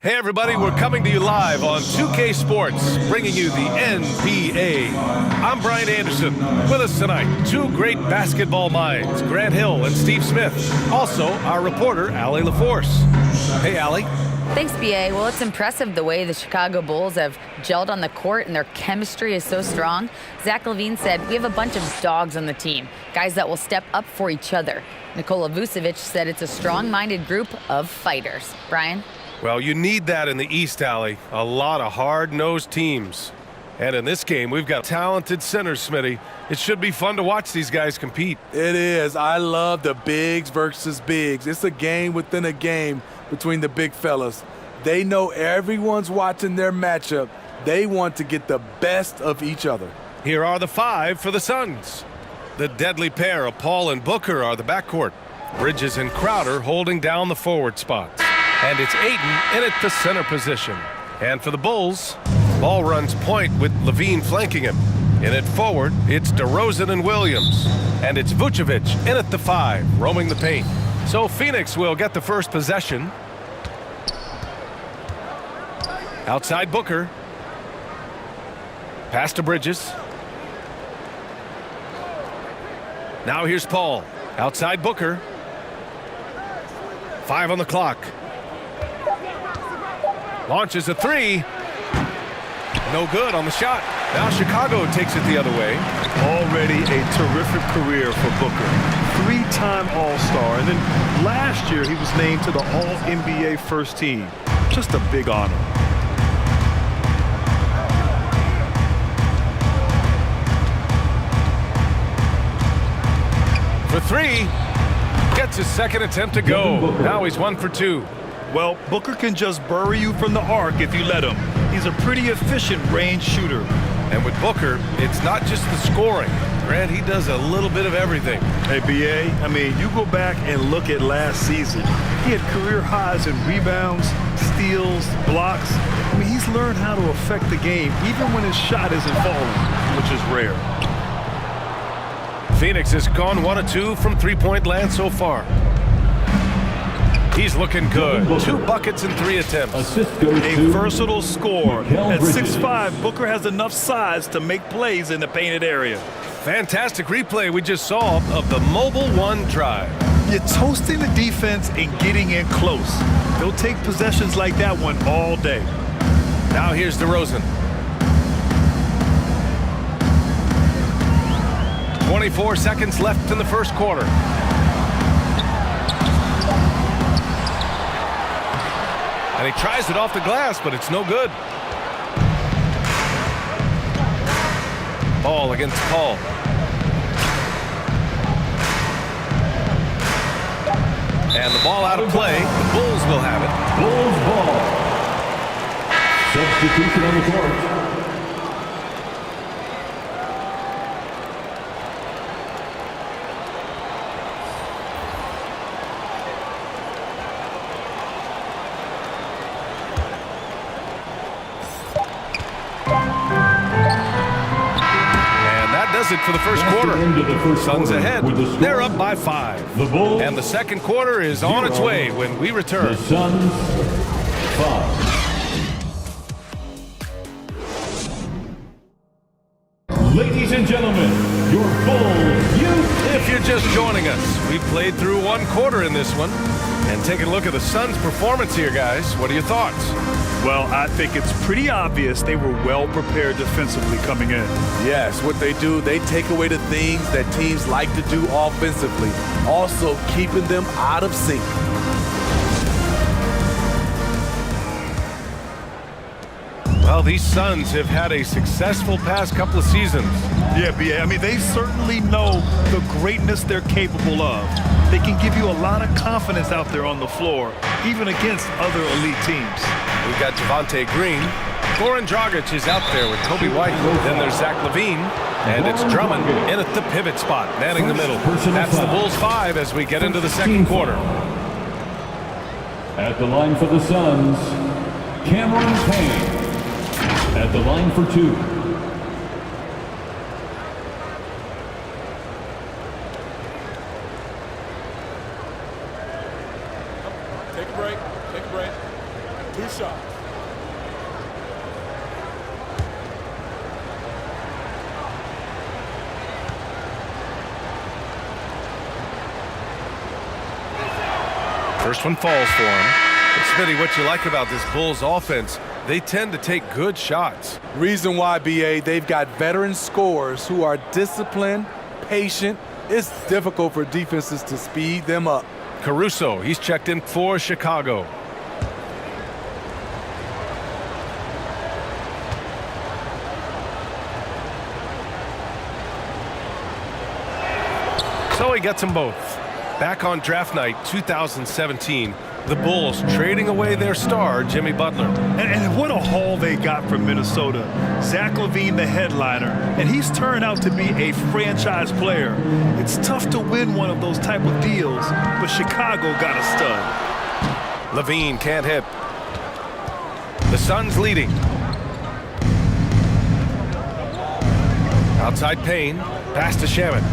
Hey everybody, we're coming to you live on 2K Sports, bringing you the NBA. I'm Brian Anderson. With us tonight, two great basketball minds, Grant Hill and Steve Smith. Also, our reporter, Allie LaForce. Hey, Allie. Thanks, BA. Well, it's impressive the way the Chicago Bulls have gelled on the court and their chemistry is so strong. Zach LaVine said, we have a bunch of dogs on the team, guys that will step up for each other. Nikola Vucevic said it's a strong-minded group of fighters. Brian? Well, you need that in the East, Allie. A lot of hard-nosed teams. And in this game, we've got talented centers, Smitty. It should be fun to watch these guys compete. It is. I love the bigs versus bigs. It's a game within a game between the big fellas. They know everyone's watching their matchup. They want to get the best of each other. Here are the five for the Suns. The deadly pair of Paul and Booker are the backcourt. Bridges and Crowder holding down the forward spots. And it's Ayton in at the center position. And for the Bulls, ball runs point with LaVine flanking him. In at forward, it's DeRozan and Williams. And it's Vucevic in at the 5, roaming the paint. So Phoenix will get the first possession. Outside Booker. Pass to Bridges. Now here's Paul. Outside Booker. 5 on the clock. Launches a 3. No good on the shot. Now Chicago takes it the other way. Already a terrific career for Booker. 3-time All-Star. And then last year he was named to the All-NBA first team. Just a big honor. For 3. Gets his second attempt to go. Now he's 1 for 2. Well, Booker can just bury you from the arc if you let him. He's a pretty efficient range shooter. And with Booker, it's not just the scoring. Grant, he does a little bit of everything. Hey, BA, I mean, you go back and look at last season. He had career highs in rebounds, steals, blocks. I mean, he's learned how to affect the game even when his shot isn't falling, which is rare. Phoenix has gone 1 of 2 from three-point land so far. He's looking good. 2 buckets and 3 attempts. A versatile scorer. At 6'5", Booker has enough size to make plays in the painted area. Fantastic replay we just saw of the Mobile 1 drive. You're toasting the defense and getting in close. They'll take possessions like that one all day. Now here's DeRozan. 24 seconds left in the first quarter. And he tries it off the glass, but it's no good. Ball against Paul. And the ball out of play. The Bulls will have it. Bulls ball. Substitution on the court. Does it for the first quarter. Suns ahead. They're up by 5. And the second quarter is on its way when we return. The Suns 5. Ladies and gentlemen, your Bulls youth. If you're just joining us, we played through 1 quarter in this one. And taking a look at the Suns' performance here, guys. What are your thoughts? Well, I think it's pretty obvious they were well prepared defensively coming in. Yes, what they do, they take away the things that teams like to do offensively, also keeping them out of sync. Well, these Suns have had a successful past couple of seasons. Yeah, BA. I mean, they certainly know the greatness they're capable of. They can give you a lot of confidence out there on the floor, even against other elite teams. We've got Javonte Green. Goran Dragic is out there with Kobe White. Then there's Zach LaVine. And it's Drummond in at the pivot spot, manning the middle. That's the Bulls 5 as we get into the second quarter. At the line for the Suns, Cameron Payne. At the line for 2. Take a break. Two shots. First one falls for him. But Smitty, what you like about this Bulls offense, they tend to take good shots. Reason why, BA, they've got veteran scorers who are disciplined, patient. It's difficult for defenses to speed them up. Caruso, he's checked in for Chicago. So he gets them both. Back on draft night 2017, the Bulls trading away their star, Jimmy Butler. And what a haul they got from Minnesota. Zach LaVine, the headliner, and he's turned out to be a franchise player. It's tough to win one of those type of deals, but Chicago got a stud. LaVine can't hit. The Suns leading. Outside Payne, pass to Shaman.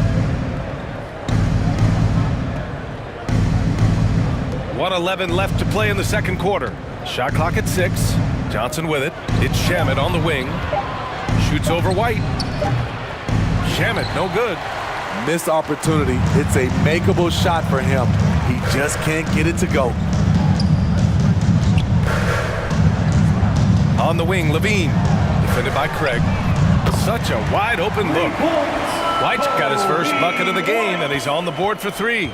1:11 left to play in the second quarter. Shot clock at 6. Johnson with it. It's Shamet on the wing. Shoots over White. Shamet, no good. Missed opportunity. It's a makeable shot for him. He just can't get it to go. On the wing, LaVine. Defended by Craig. Such a wide open look. White's got his first bucket of the game, and he's on the board for 3.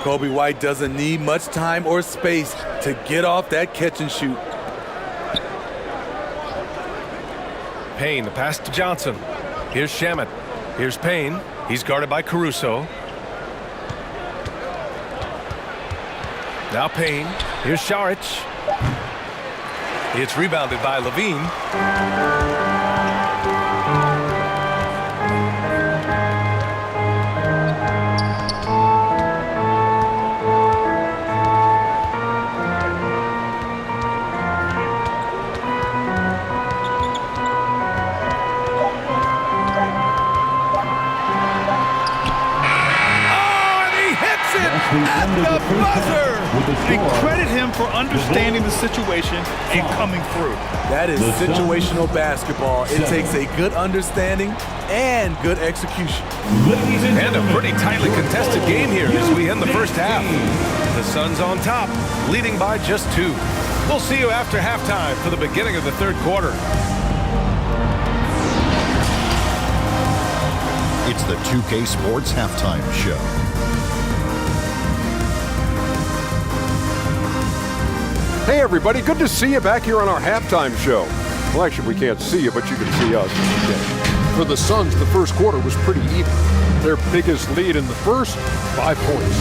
Kobe White doesn't need much time or space to get off that catch and shoot. Payne, the pass to Johnson. Here's Shamet. Here's Payne. He's guarded by Caruso. Now Payne. Here's Šarić. It's rebounded by LaVine. At the buzzer! And credit him for understanding the situation and coming through. That is situational basketball. It takes a good understanding and good execution. And a pretty tightly contested game here as we end the first half. The Suns on top, leading by just 2. We'll see you after halftime for the beginning of the third quarter. It's the 2K Sports Halftime Show. Hey everybody, good to see you back here on our halftime show. Well, actually we can't see you, but you can see us. Okay. For the Suns, the first quarter was pretty even. Their biggest lead in the first, 5 points.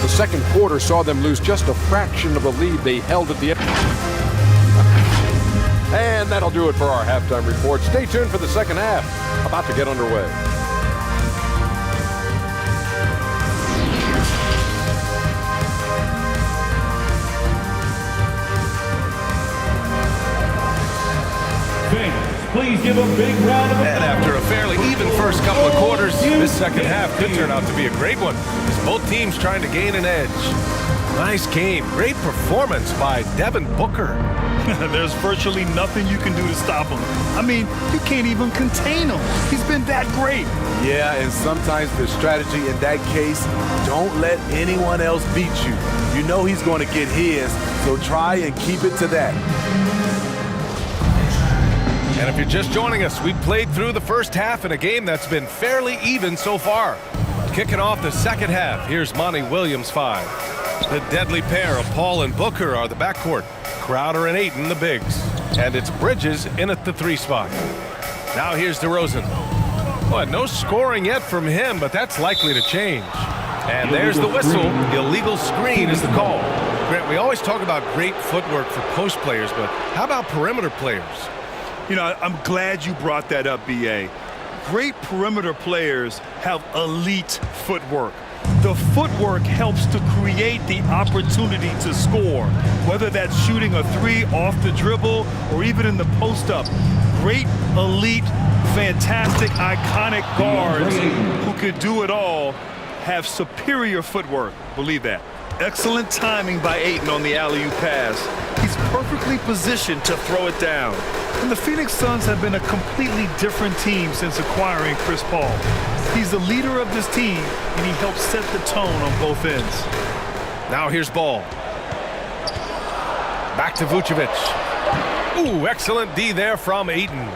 The second quarter saw them lose just a fraction of the lead they held at the end. And that'll do it for our halftime report. Stay tuned for the second half, about to get underway. Please give a big round of applause. And after a fairly even first couple of quarters, this second half could turn out to be a great one as both teams trying to gain an edge. Nice game. Great performance by Devin Booker. There's virtually nothing you can do to stop him. I mean, you can't even contain him. He's been that great. Yeah, and sometimes the strategy in that case, don't let anyone else beat you. You know he's going to get his, so try and keep it to that. And if you're just joining us, we've played through the first half in a game that's been fairly even so far. Kicking off the second half, here's Monty Williams 5. The deadly pair of Paul and Booker are the backcourt. Crowder and Ayton the bigs. And it's Bridges in at the 3 spot. Now here's DeRozan. Well, no scoring yet from him, but that's likely to change. And there's the whistle. Illegal screen is the call. Grant, we always talk about great footwork for post players, but how about perimeter players? You know, I'm glad you brought that up, B.A. Great perimeter players have elite footwork. The footwork helps to create the opportunity to score, whether that's shooting a 3 off the dribble or even in the post-up. Great, elite, fantastic, iconic guards who could do it all have superior footwork. Believe that. Excellent timing by Ayton on the alley-oop pass. He's perfectly positioned to throw it down. And the Phoenix Suns have been a completely different team since acquiring Chris Paul. He's the leader of this team, and he helps set the tone on both ends. Now here's Ball. Back to Vucevic. Ooh, excellent D there from Ayton.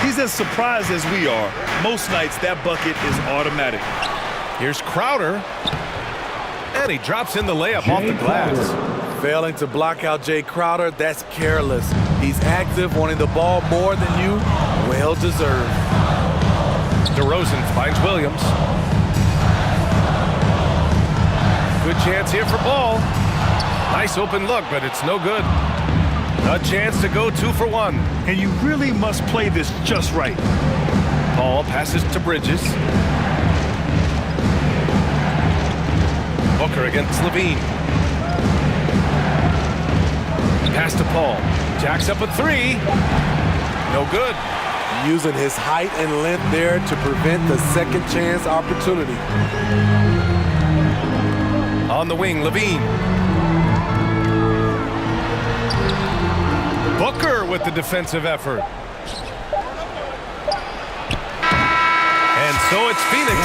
He's as surprised as we are. Most nights, that bucket is automatic. Here's Crowder. And he drops in the layup off the glass. Failing to block out Jay Crowder, that's careless. He's active, wanting the ball more than you. Well deserved. DeRozan finds Williams. Good chance here for Ball. Nice open look, but it's no good. A chance to go 2 for 1. And you really must play this just right. Paul passes to Bridges. Booker against Levine. Pass to Paul. Jacks up a 3. No good. Using his height and length there to prevent the second chance opportunity. On the wing, Levine. Booker with the defensive effort. And so it's Phoenix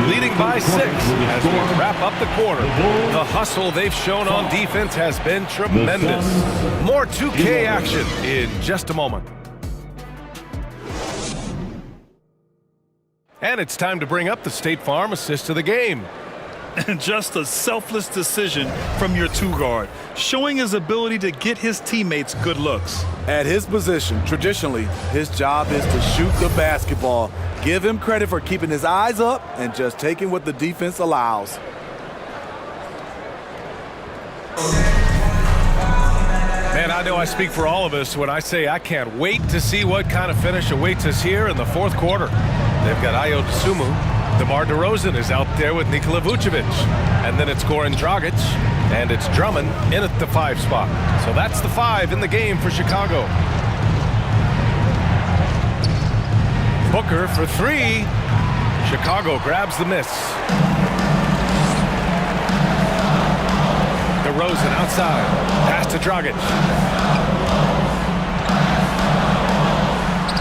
leading by 6 as we wrap up the quarter. The hustle they've shown on defense has been tremendous. More 2K action in just a moment. And it's time to bring up the State Farm assist of the game. And just a selfless decision from your two-guard, showing his ability to get his teammates good looks. At his position, traditionally, his job is to shoot the basketball. Give him credit for keeping his eyes up and just taking what the defense allows. Man, I know I speak for all of us when I say I can't wait to see what kind of finish awaits us here in the fourth quarter. They've got Ayo Dosunmu. DeMar DeRozan is out there with Nikola Vucevic. And then it's Goran Dragic. And it's Drummond in at the 5 spot. So that's the 5 in the game for Chicago. Booker for 3. Chicago grabs the miss. DeRozan outside. Pass to Dragic.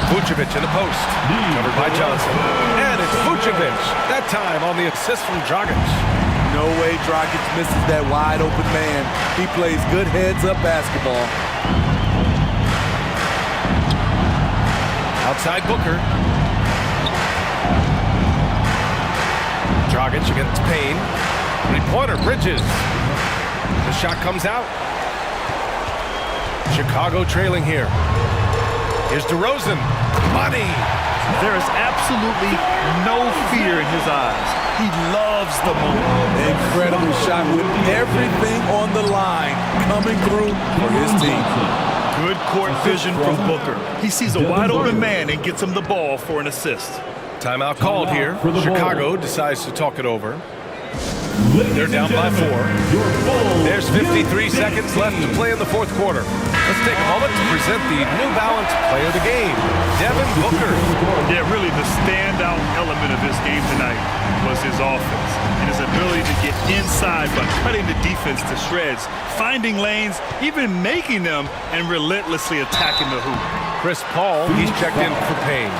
Vucevic in the post. Covered by Johnson. And it's Vucevic. That time on the assist from Dragic. No way Dragic misses that wide open man. He plays good heads-up basketball. Outside Booker. Dragic against Payne. Three-pointer, Bridges. The shot comes out. Chicago trailing here. Here's DeRozan. Money. There is absolutely no fear in his eyes. He loves the moment. Incredible shot with everything on the line coming through for his team. Good court vision from Booker. He sees a wide open man and gets him the ball for an assist. Timeout called here. Chicago decides to talk it over. They're down by 4. There's 53 seconds left to play in the fourth quarter. Let's take a moment to present the New Balance Player of the Game, Devin Booker. Yeah, really the standout element of this game tonight was his offense and his ability to get inside by cutting the defense to shreds, finding lanes, even making them, and relentlessly attacking the hoop. Chris Paul, he's checked in for Payne.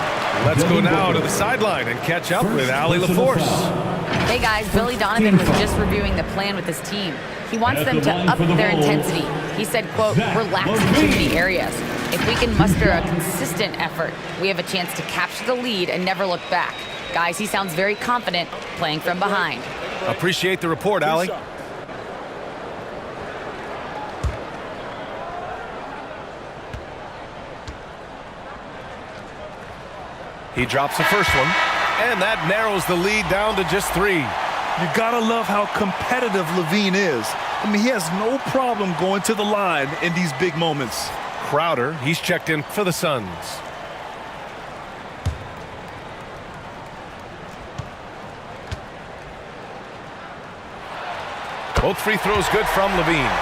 Let's go now to the sideline and catch up with Allie LaForce. Hey guys, Billy Donovan was just reviewing the plan with his team. He wants them to up their intensity. He said, quote, relax in too many areas. If we can muster a consistent effort, we have a chance to capture the lead and never look back. Guys, he sounds very confident playing from behind. Appreciate the report, Allie. He drops the first one, and that narrows the lead down to just 3. You gotta love how competitive Levine is. I mean, he has no problem going to the line in these big moments. Crowder, he's checked in for the Suns. Both free throws good from Levine.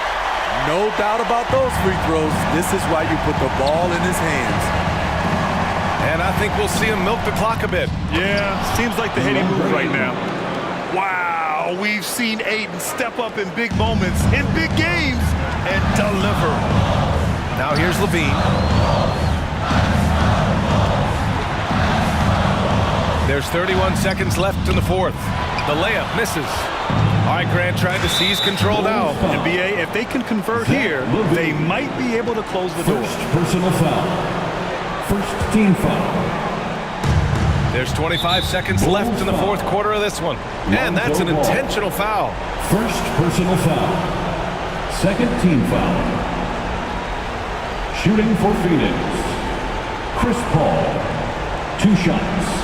No doubt about those free throws. This is why you put the ball in his hands. And I think we'll see him milk the clock a bit. Yeah, seems like the heady move right now. Wow, we've seen Ayton step up in big moments, in big games, and deliver. Now here's Levine. There's 31 seconds left in the fourth. The layup misses. All right, Grant trying to seize control now. NBA, if they can convert here, they might be able to close the door. First personal foul. First team foul. There's 25 seconds left in the fourth quarter of this one. And that's an intentional foul. First personal foul. Second team foul. Shooting for Phoenix. Chris Paul. 2 shots.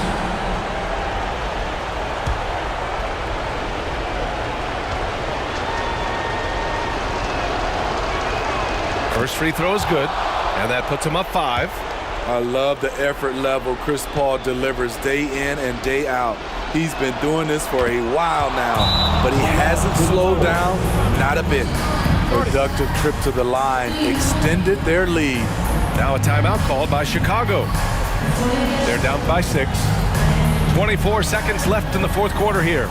First free throw is good, and that puts him up 5. I love the effort level Chris Paul delivers day in and day out. He's been doing this for a while now, but he hasn't slowed down, not a bit. Productive trip to the line extended their lead. Now a timeout called by Chicago. They're down by 6. 24 seconds left in the fourth quarter here.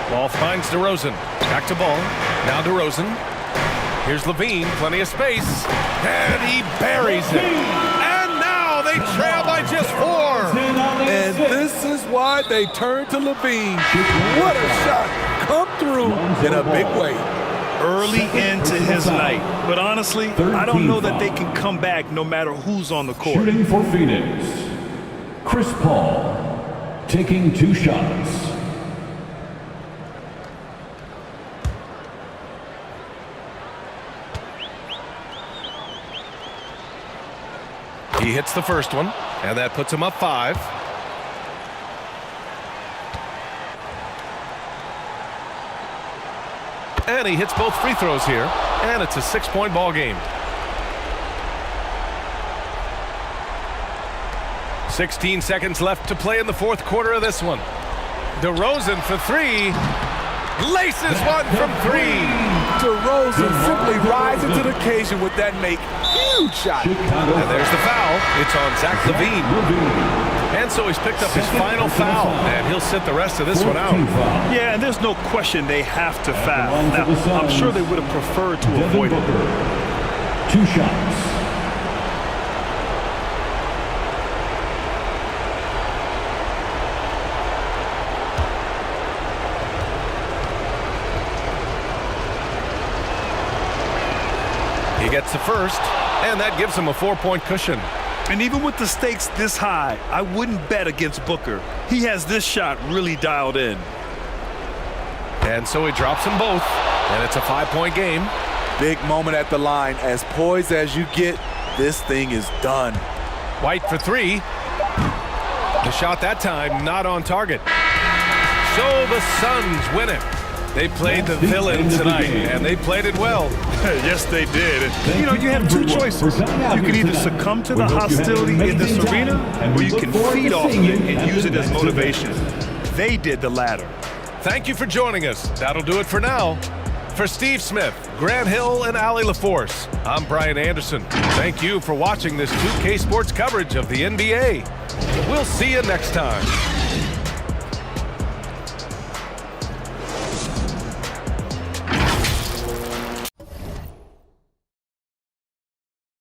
Ball finds DeRozan. Back to Ball. Now DeRozan. Here's Levine. Plenty of space. And he buries it. And now they trail by just 4. And this is why they turn to Levine. What a shot. Come through in a big way. Early into his night. But honestly, I don't know that they can come back no matter who's on the court. Shooting for Phoenix. Chris Paul. Taking 2 shots. He hits the first one, and that puts him up 5. And he hits both free throws here, and it's a 6-point ball game. 16 seconds left to play in the fourth quarter of this one. DeRozan for 3. Laces one from 3. DeRozan simply rising to the occasion with that huge shot. And there's the foul. It's on Zach Levine. And so he's picked up his final foul, and he'll sit the rest of this one out. Yeah, and there's no question they have to foul. Now, I'm sure they would have preferred to avoid it. 2 shots. He gets the first, and that gives him a 4-point cushion. And even with the stakes this high, I wouldn't bet against Booker. He has this shot really dialed in. And so he drops them both, and it's a 5-point game. Big moment at the line. As poised as you get, this thing is done. White for 3. The shot that time not on target. So the Suns win it. They played the villain tonight, and they played it well. Yes, they did. And, you have 2 choices. You can either succumb to the hostility in this arena, or you can feed off of it and use it as motivation. They did the latter. Thank you for joining us. That'll do it for now. For Steve Smith, Grant Hill, and Allie LaForce, I'm Brian Anderson. Thank you for watching this 2K Sports coverage of the NBA. We'll see you next time.